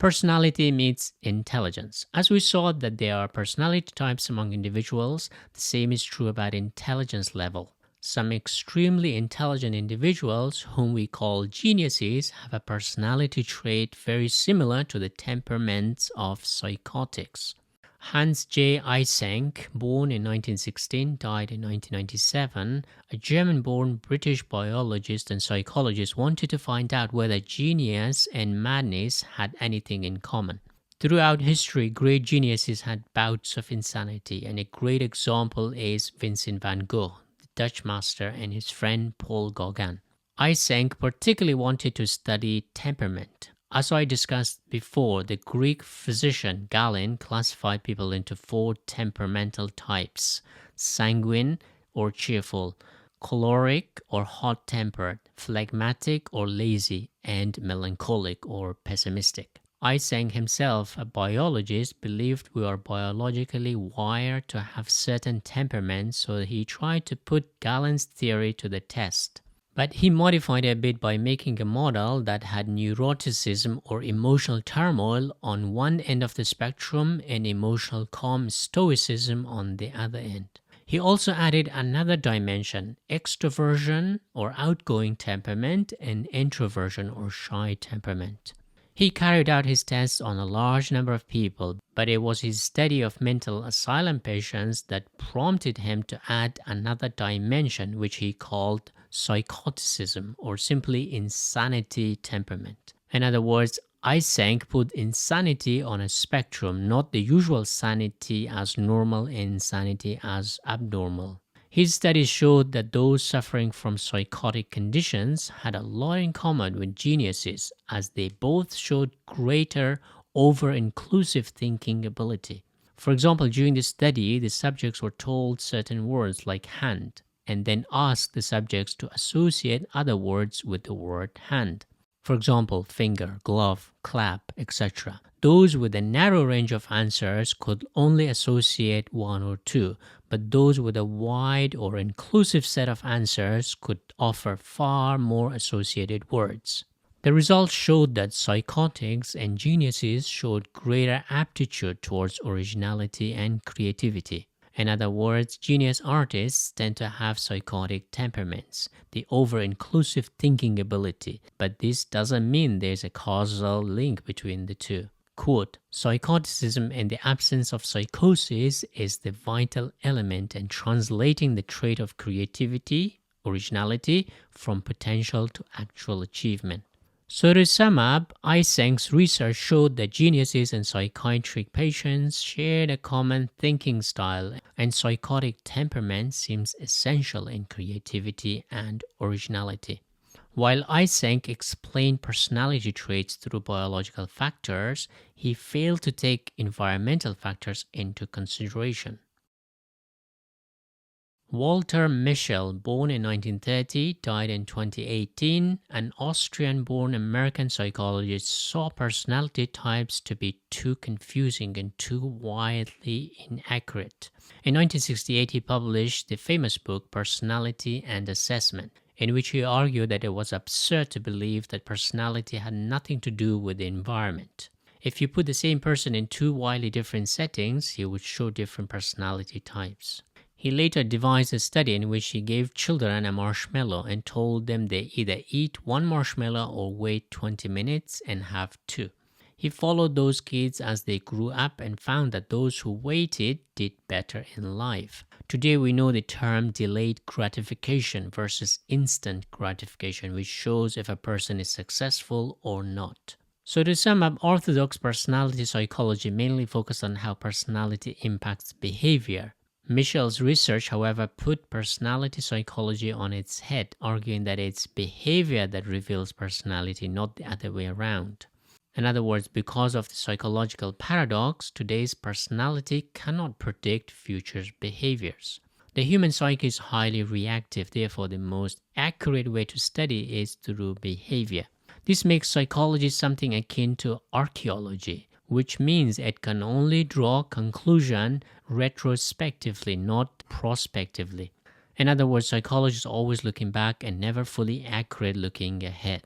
Personality meets intelligence. As we saw that there are personality types among individuals, the same is true about intelligence level. Some extremely intelligent individuals, whom we call geniuses, have a personality trait very similar to the temperaments of psychotics. Hans J. Eysenck, born in 1916, died in 1997, a German-born British biologist and psychologist, wanted to find out whether genius and madness had anything in common. Throughout history, great geniuses had bouts of insanity, and a great example is Vincent van Gogh, the Dutch master, and his friend Paul Gauguin. Eysenck particularly wanted to study temperament. As I discussed before, the Greek physician Galen classified people into 4 temperamental types: sanguine or cheerful, choleric or hot-tempered, phlegmatic or lazy, and melancholic or pessimistic. Eysenck himself, a biologist, believed we are biologically wired to have certain temperaments, so he tried to put Galen's theory to the test. But he modified it a bit by making a model that had neuroticism or emotional turmoil on one end of the spectrum and emotional calm stoicism on the other end. He also added another dimension, extroversion or outgoing temperament, and introversion or shy temperament. He carried out his tests on a large number of people, but it was his study of mental asylum patients that prompted him to add another dimension, which he called psychoticism, or simply insanity temperament. In other words, Eysenck put insanity on a spectrum, not the usual sanity as normal and insanity as abnormal. His studies showed that those suffering from psychotic conditions had a lot in common with geniuses, as they both showed greater over-inclusive thinking ability. For example, during the study, the subjects were told certain words like hand, and then asked the subjects to associate other words with the word hand. For example, finger, glove, clap, etc. Those with a narrow range of answers could only associate 1 or 2, but those with a wide or inclusive set of answers could offer far more associated words. The results showed that psychotics and geniuses showed greater aptitude towards originality and creativity. In other words, genius artists tend to have psychotic temperaments, the over-inclusive thinking ability, but this doesn't mean there's a causal link between the two. Quote, psychoticism and the absence of psychosis is the vital element in translating the trait of creativity, originality, from potential to actual achievement. So to sum up, Eysenck's research showed that geniuses and psychiatric patients shared a common thinking style, and psychotic temperament seems essential in creativity and originality. While Eysenck explained personality traits through biological factors, he failed to take environmental factors into consideration. Walter Mischel, born in 1930, died in 2018, an Austrian-born American psychologist, saw personality types to be too confusing and too widely inaccurate. In 1968, he published the famous book Personality and Assessment, in which he argued that it was absurd to believe that personality had nothing to do with the environment. If you put the same person in 2 widely different settings, he would show different personality types. He later devised a study in which he gave children a marshmallow and told them they either eat 1 marshmallow or wait 20 minutes and have 2. He followed those kids as they grew up and found that those who waited did better in life. Today we know the term delayed gratification versus instant gratification, which shows if a person is successful or not. So to sum up, orthodox personality psychology mainly focused on how personality impacts behavior. Mischel's research, however, put personality psychology on its head, arguing that it's behavior that reveals personality, not the other way around. In other words, because of the psychological paradox, today's personality cannot predict future behaviors. The human psyche is highly reactive, therefore the most accurate way to study is through behavior. This makes psychology something akin to archaeology, which means it can only draw conclusion retrospectively, not prospectively. In other words, psychology is always looking back and never fully accurate looking ahead.